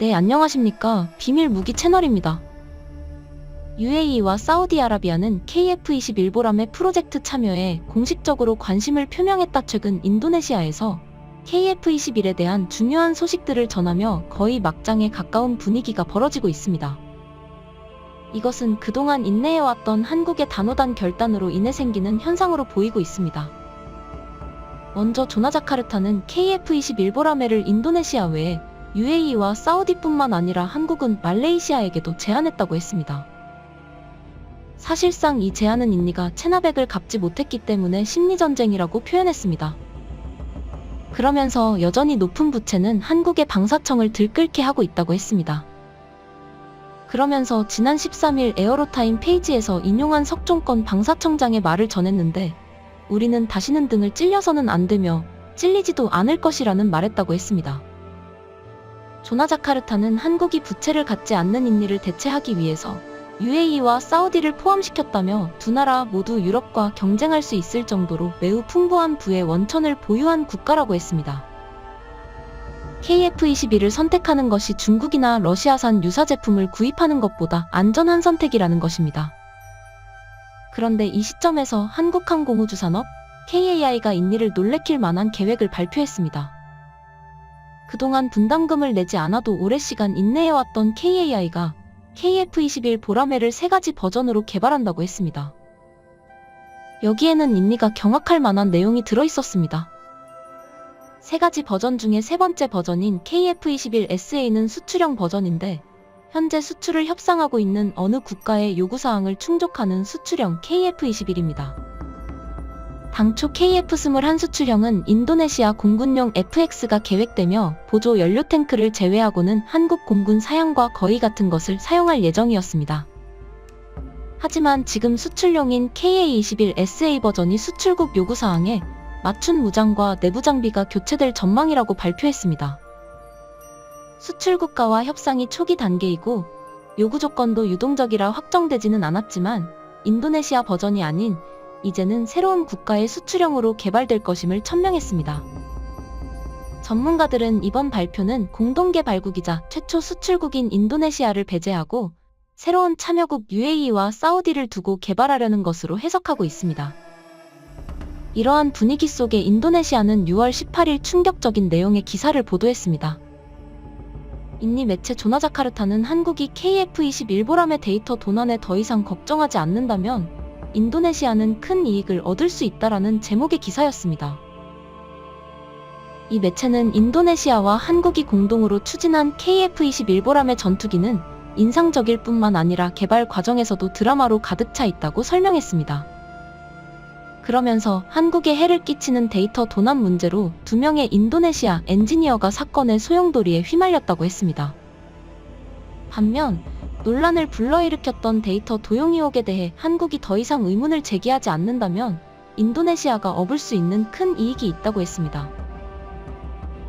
네, 안녕하십니까. 비밀 무기 채널입니다. UAE와 사우디아라비아는 KF-21 보람의 프로젝트 참여에 공식적으로 관심을 표명했다. 최근 인도네시아에서 KF-21에 대한 중요한 소식들을 전하며 거의 막장에 가까운 분위기가 벌어지고 있습니다. 이것은 그동안 인내해왔던 한국의 단호단 결단으로 인해 생기는 현상으로 보이고 있습니다. 먼저 조나자카르타는 KF-21 보라매를 인도네시아 외에 UAE와 사우디뿐만 아니라 한국은 말레이시아에게도 제안했다고 했습니다. 사실상 이 제안은 인니가 체나백을 갚지 못했기 때문에 심리전쟁이라고 표현했습니다. 그러면서 여전히 높은 부채는 한국의 방사청을 들끓게 하고 있다고 했습니다. 그러면서 지난 13일 에어로타임 페이지에서 인용한 석종건 방사청장의 말을 전했는데, 우리는 다시는 등을 찔려서는 안 되며 찔리지도 않을 것이라는 말했다고 했습니다. 조나자카르타는 한국이 부채를 갖지 않는 인니를 대체하기 위해서 UAE와 사우디를 포함시켰다며 두 나라 모두 유럽과 경쟁할 수 있을 정도로 매우 풍부한 부의 원천을 보유한 국가라고 했습니다. KF-21을 선택하는 것이 중국이나 러시아산 유사 제품을 구입하는 것보다 안전한 선택이라는 것입니다. 그런데 이 시점에서 한국항공우주산업 KAI가 인니를 놀래킬 만한 계획을 발표했습니다. 그동안 분담금을 내지 않아도 오랜 시간 인내해왔던 KAI가 KF-21 보라매를 3가지 버전으로 개발한다고 했습니다. 여기에는 인니가 경악할 만한 내용이 들어있었습니다. 3가지 버전 중에 3번째 버전인 KF-21SA는 수출형 버전인데, 현재 수출을 협상하고 있는 어느 국가의 요구사항을 충족하는 수출형 KF-21입니다. 당초 KF-21 수출형은 인도네시아 공군용 FX가 계획되며 보조 연료 탱크를 제외하고는 한국 공군 사양과 거의 같은 것을 사용할 예정이었습니다. 하지만 지금 수출용인 KA-21SA 버전이 수출국 요구사항에 맞춘 무장과 내부 장비가 교체될 전망이라고 발표했습니다. 수출 국가와 협상이 초기 단계이고 요구 조건도 유동적이라 확정되지는 않았지만, 인도네시아 버전이 아닌 이제는 새로운 국가의 수출형으로 개발될 것임을 천명했습니다. 전문가들은 이번 발표는 공동개발국이자 최초 수출국인 인도네시아를 배제하고 새로운 참여국 UAE와 사우디를 두고 개발하려는 것으로 해석하고 있습니다. 이러한 분위기 속에 인도네시아는 6월 18일 충격적인 내용의 기사를 보도했습니다. 인니 매체 조나자카르타는 한국이 KF-21 보람의 데이터 도난에 더 이상 걱정하지 않는다면 인도네시아는 큰 이익을 얻을 수 있다라는 제목의 기사였습니다. 이 매체는 인도네시아와 한국이 공동으로 추진한 KF-21 보람의 전투기는 인상적일 뿐만 아니라 개발 과정에서도 드라마로 가득 차 있다고 설명했습니다. 그러면서 한국에 해를 끼치는 데이터 도난 문제로 2명의 인도네시아 엔지니어가 사건의 소용돌이에 휘말렸다고 했습니다. 반면 논란을 불러일으켰던 데이터 도용 의혹에 대해 한국이 더 이상 의문을 제기하지 않는다면 인도네시아가 얻을 수 있는 큰 이익이 있다고 했습니다.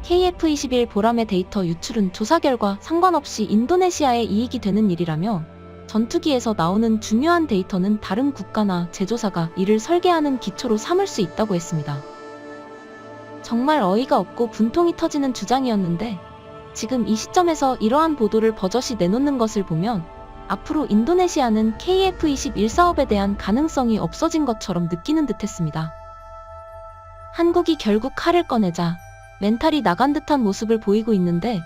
KF-21 보람의 데이터 유출은 조사 결과 상관없이 인도네시아의 이익이 되는 일이라며, 전투기에서 나오는 중요한 데이터는 다른 국가나 제조사가 이를 설계하는 기초로 삼을 수 있다고 했습니다. 정말 어이가 없고 분통이 터지는 주장이었는데, 지금 이 시점에서 이러한 보도를 버젓이 내놓는 것을 보면 앞으로 인도네시아는 KF-21 사업에 대한 가능성이 없어진 것처럼 느끼는 듯했습니다. 한국이 결국 칼을 꺼내자 멘탈이 나간 듯한 모습을 보이고 있는데,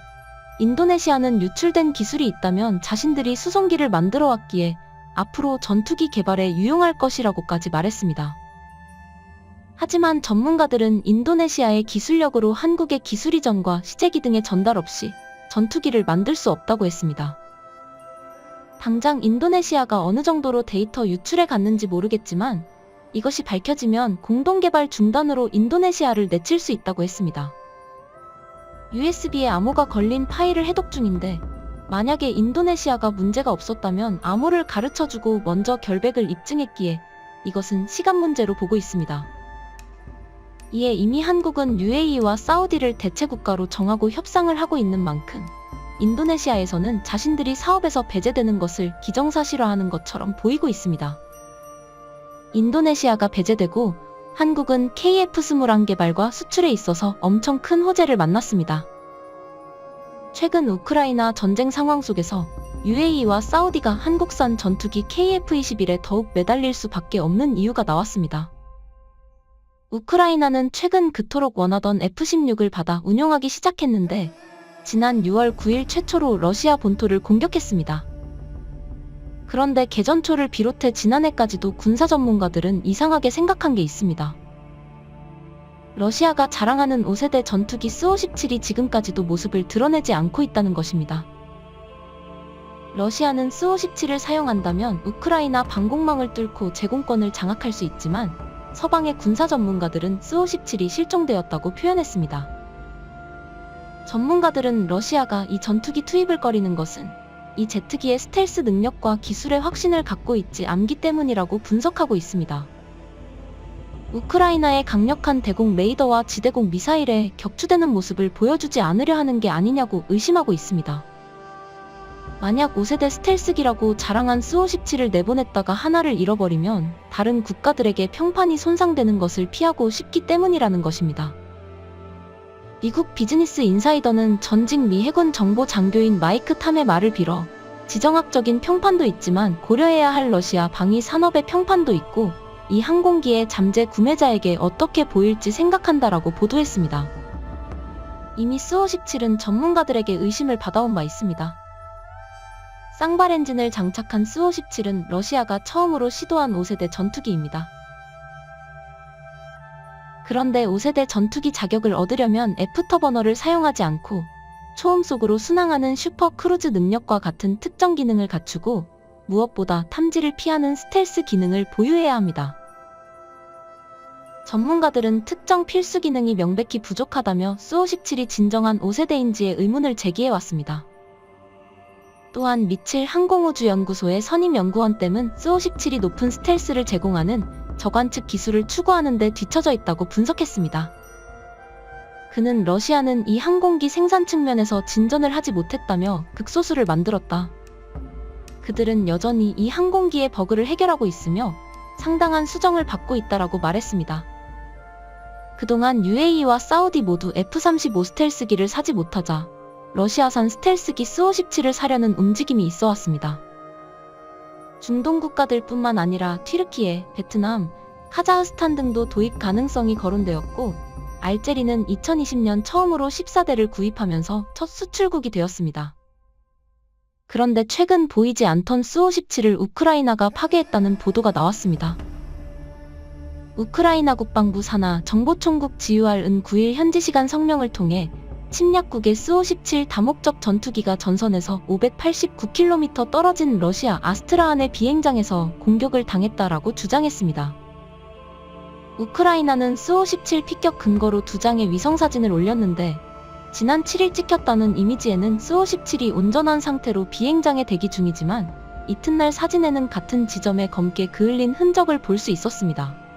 인도네시아는 유출된 기술이 있다면 자신들이 수송기를 만들어 왔기에 앞으로 전투기 개발에 유용할 것이라고까지 말했습니다. 하지만 전문가들은 인도네시아의 기술력으로 한국의 기술 이전과 시제기 등의 전달 없이 전투기를 만들 수 없다고 했습니다. 당장 인도네시아가 어느 정도로 데이터 유출해 갔는지 모르겠지만, 이것이 밝혀지면 공동개발 중단으로 인도네시아를 내칠 수 있다고 했습니다. USB에 암호가 걸린 파일을 해독 중인데, 만약에 인도네시아가 문제가 없었다면 암호를 가르쳐주고 먼저 결백을 입증했기에 이것은 시간 문제로 보고 있습니다. 이에 이미 한국은 UAE와 사우디를 대체 국가로 정하고 협상을 하고 있는 만큼 인도네시아에서는 자신들이 사업에서 배제되는 것을 기정사실화하는 것처럼 보이고 있습니다. 인도네시아가 배제되고 한국은 KF-21 개발과 수출에 있어서 엄청 큰 호재를 만났습니다. 최근 우크라이나 전쟁 상황 속에서 UAE와 사우디가 한국산 전투기 KF-21에 더욱 매달릴 수밖에 없는 이유가 나왔습니다. 우크라이나는 최근 그토록 원하던 F-16을 받아 운용하기 시작했는데 지난 6월 9일 최초로 러시아 본토를 공격했습니다. 그런데 개전초를 비롯해 지난해까지도 군사 전문가들은 이상하게 생각한 게 있습니다. 러시아가 자랑하는 5세대 전투기 스-57이 지금까지도 모습을 드러내지 않고 있다는 것입니다. 러시아는 스-57을 사용한다면 우크라이나 방공망을 뚫고 제공권을 장악할 수 있지만 서방의 군사 전문가들은 스-57이 실종되었다고 표현했습니다. 전문가들은 러시아가 이 전투기 투입을 꺼리는 것은 이 제트기의 스텔스 능력과 기술의 확신을 갖고 있지 않기 때문이라고 분석하고 있습니다. 우크라이나의 강력한 대공 레이더와 지대공 미사일에 격추되는 모습을 보여주지 않으려 하는 게 아니냐고 의심하고 있습니다. 만약 5세대 스텔스기라고 자랑한 스-57을 내보냈다가 하나를 잃어버리면 다른 국가들에게 평판이 손상되는 것을 피하고 싶기 때문이라는 것입니다. 미국 비즈니스 인사이더는 전직 미 해군 정보 장교인 마이크 탐의 말을 빌어 지정학적인 평판도 있지만 고려해야 할 러시아 방위 산업의 평판도 있고 이 항공기의 잠재 구매자에게 어떻게 보일지 생각한다라고 보도했습니다. 이미 스-57은 전문가들에게 의심을 받아온 바 있습니다. 쌍발 엔진을 장착한 스-57은 러시아가 처음으로 시도한 5세대 전투기입니다. 그런데 5세대 전투기 자격을 얻으려면 애프터버너를 사용하지 않고 초음속으로 순항하는 슈퍼 크루즈 능력과 같은 특정 기능을 갖추고 무엇보다 탐지를 피하는 스텔스 기능을 보유해야 합니다. 전문가들은 특정 필수 기능이 명백히 부족하다며 스-57이 진정한 5세대인지에 의문을 제기해왔습니다. 또한 미칠 항공우주연구소의 선임 연구원 댐은 스-57이 높은 스텔스를 제공하는 저관측 기술을 추구하는 데 뒤처져 있다고 분석했습니다. 그는 러시아는 이 항공기 생산 측면에서 진전을 하지 못했다며 극소수를 만들었다. 그들은 여전히 이 항공기의 버그를 해결하고 있으며 상당한 수정을 받고 있다라고 말했습니다. 그동안 UAE와 사우디 모두 F-35 스텔스기를 사지 못하자 러시아산 스텔스기 스-57을 사려는 움직임이 있어 왔습니다. 중동 국가들뿐만 아니라 튀르키예, 베트남, 카자흐스탄 등도 도입 가능성이 거론되었고 알제리는 2020년 처음으로 14대를 구입하면서 첫 수출국이 되었습니다. 그런데 최근 보이지 않던 스-57을 우크라이나가 파괴했다는 보도가 나왔습니다. 우크라이나 국방부 산하 정보총국 GUR은 9일 현지 시간 성명을 통해 침략국의 스-57 다목적 전투기가 전선에서 589km 떨어진 러시아 아스트라한의 비행장에서 공격을 당했다라고 주장했습니다. 우크라이나는 스-57 피격 근거로 2장의 위성사진을 올렸는데 지난 7일 찍혔다는 이미지에는 스-57이 온전한 상태로 비행장에 대기 중이지만 이튿날 사진에는 같은 지점에 검게 그을린 흔적을 볼 수 있었습니다.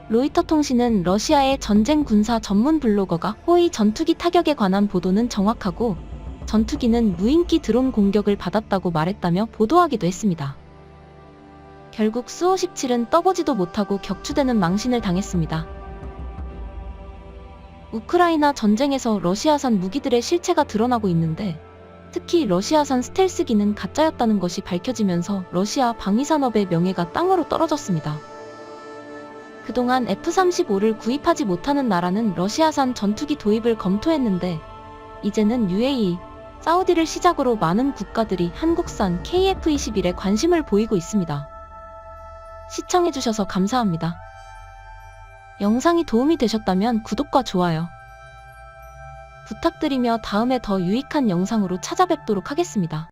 로이터 통신은 러시아의 전쟁 군사 전문 블로거가 호위 전투기 타격에 관한 보도는 정확하고 전투기는 무인기 드론 공격을 받았다고 말했다며 보도하기도 했습니다. 결국 스-57은 떠보지도 못하고 격추되는 망신을 당했습니다. 우크라이나 전쟁에서 러시아산 무기들의 실체가 드러나고 있는데 특히 러시아산 스텔스기는 가짜였다는 것이 밝혀지면서 러시아 방위산업의 명예가 땅으로 떨어졌습니다. 그동안 F-35를 구입하지 못하는 나라는 러시아산 전투기 도입을 검토했는데 이제는 UAE, 사우디를 시작으로 많은 국가들이 한국산 KF-21에 관심을 보이고 있습니다. 시청해주셔서 감사합니다. 영상이 도움이 되셨다면 구독과 좋아요 부탁드리며 다음에 더 유익한 영상으로 찾아뵙도록 하겠습니다.